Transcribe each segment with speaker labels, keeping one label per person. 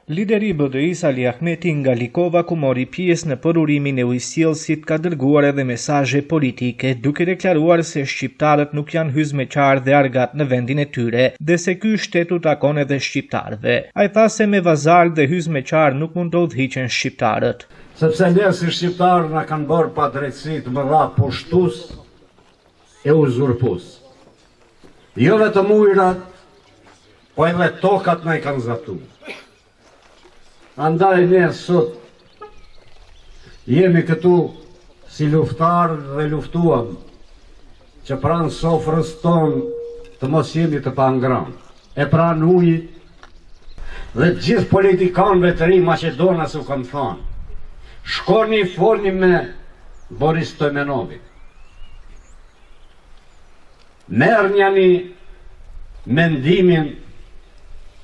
Speaker 1: Lideri i BDI-s Ali Ahmeti nga Likova, ku mori pjesë në përurimin e ujësjellësit, ka dërguar edhe mesazhe politike, duke deklaruar se shqiptarët nuk janë hyrësmeqar dhe argat në vendin e tyre, dhe se ky shtet u takon edhe shqiptarëve. Ai tha se me vazal dhe hyrësmeqar nuk mund të udhhiqen shqiptarët.
Speaker 2: Sepse ne si shqiptarë na kanë bërë pa drejtësi të mëdha pushtues e uzurpues. Jo vetëm ujërat, po edhe tokat na i kanë zatuar. Andaj ne sot jemi këtu si luftarë dhe luftuam që pranë sofrës tonë të mos jemi të pangram. E pranë ujit dhe gjithë politikanëve të rinj Maqedonas u kanë thënë: shkoni folni me Boris Stojmenovic. Merrni mendimin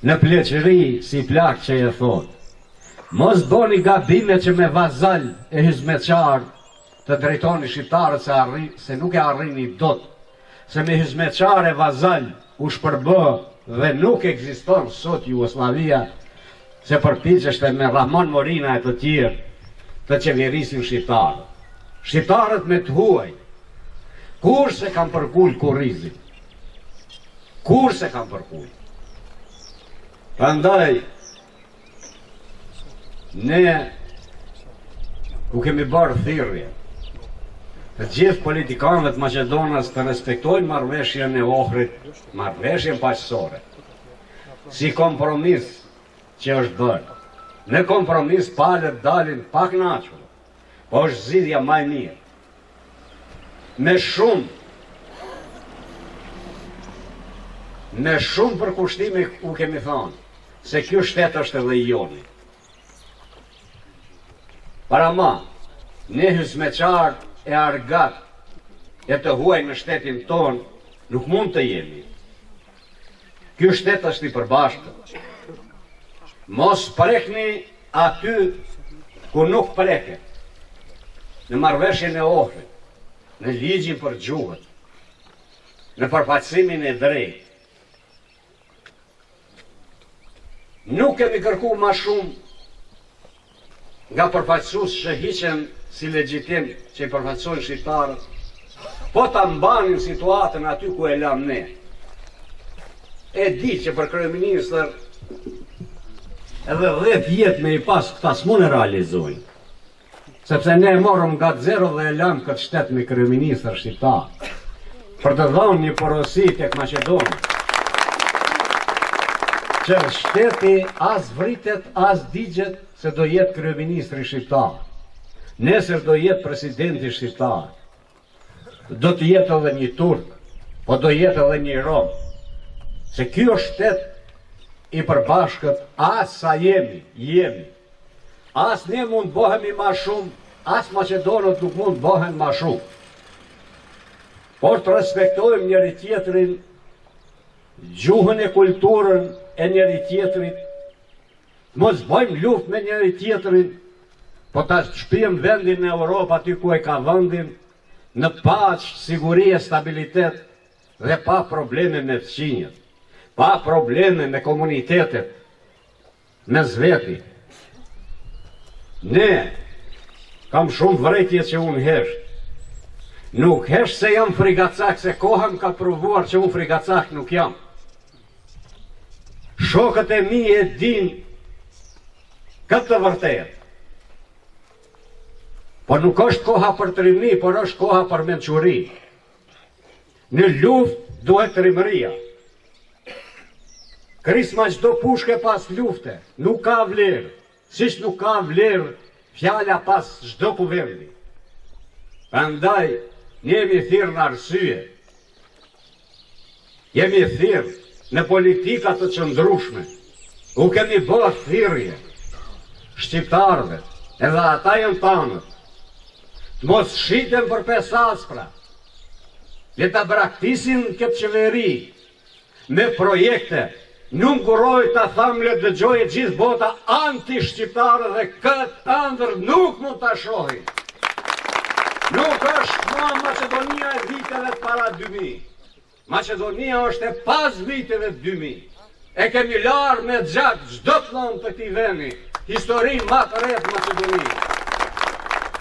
Speaker 2: në pleqëri si plak që e thot. Mos boni gabime që me vazal e hizmeqar të drejtoni shqiptarët se nuk e arrini dot. Se me hizmeqar e vazal u shpërbë dhe nuk ekziston sot Jugoslavia, se përpiqeshte me Ramon Morina e të tjerë të qeverisin shqiptarët. Shqiptarët me të huaj, kur se kam përkull kurrizin. Kur se kam përkull. Prandaj, ne ku kemi bërë thirrje të gjithë politikanëve të Maqedonas të respektojnë marrëveshjen e Ohrit, marrëveshjen paqësore, si kompromis që është bërë. Në kompromis palët dalin pak kënaqur, po është zgjidhja më e mirë. Me shumë përkushtime u kemi thënë se ky shtet është edhe i joni. Para ma, ne hysmeqar e argat e të huaj në shtetin ton, nuk mund të jemi. Ky shtet është i përbashkët. Mos prekni aty ku nuk preket. Në marrëveshjen e Ohrit, në ligjin për gjuhët, në përfaqësimin e drejtë. Nuk kemi kërku ma shumë nga përfaqësues që hiqen si legjitim që i përfaqësojnë shqiptarët, po ta mbanin situatën aty ku e lam ne. E di që për kryeministër edhe 10 vjet me i pas këta s'mund e realizojnë. Sepse ne e morëm nga zero dhe e lam këtë shtet me kryeministër shqiptar, për të dhënë një porosi tek Maqedonia, që shteti as vritet, as digjet se do jetë kryeministri shqiptar. Nesër do jetë presidenti shqiptar. Do të jetë edhe një turk, po do jetë edhe një rom. Se kjo shtet i përbashkët, as sa jemi. As ne mund bëhemi ma shumë, as Maqedonët nuk mund bëhen ma shumë. Por të respektojmë njëri tjetrin, gjuhën e kulturën e njëri tjetrit, mos bëjmë luftë me njëri tjetrin, po ta shpijem vendin në Europë aty ku e ka vendin, në paqë, siguri e stabilitet, dhe pa probleme me fëqinjët, pa probleme me komunitetet, me zveti. Ne, kam shumë vërejtje që unë hesht. Nuk hesht se jam frigacak, se kohëm ka provuar që unë frigacak nuk jam. Shokët e mi e din këtë të vërtet. Por nuk është koha për trimni, por është koha për mençuri. Në luftë duhet trimëria. Krisma çdo pushke pas lufte nuk ka vlerë, siç nuk ka vlerë fjala pas çdo kuvendi. Prandaj ne jemi thirrë në arsye. Jemi thirrë në politika të qëndrueshme. U kemi bërë thirrje shqiptarëve, edhe ata janë tanët, të mos shiten për pesa aspra, le ta braktisin këtë qeveri me projekte. Nuk nguroj ta tham le dëgjojë gjithë bota anti-shqiptare dhe këtë ëndër nuk mund ta shohin. Nuk është ma Maqedonia e viteve para 2000. Maqedonia është e pas viteve 2000. e kemi larë me gjatë çdo plan të këtij vendi, historinë më të re të Maqedonisë.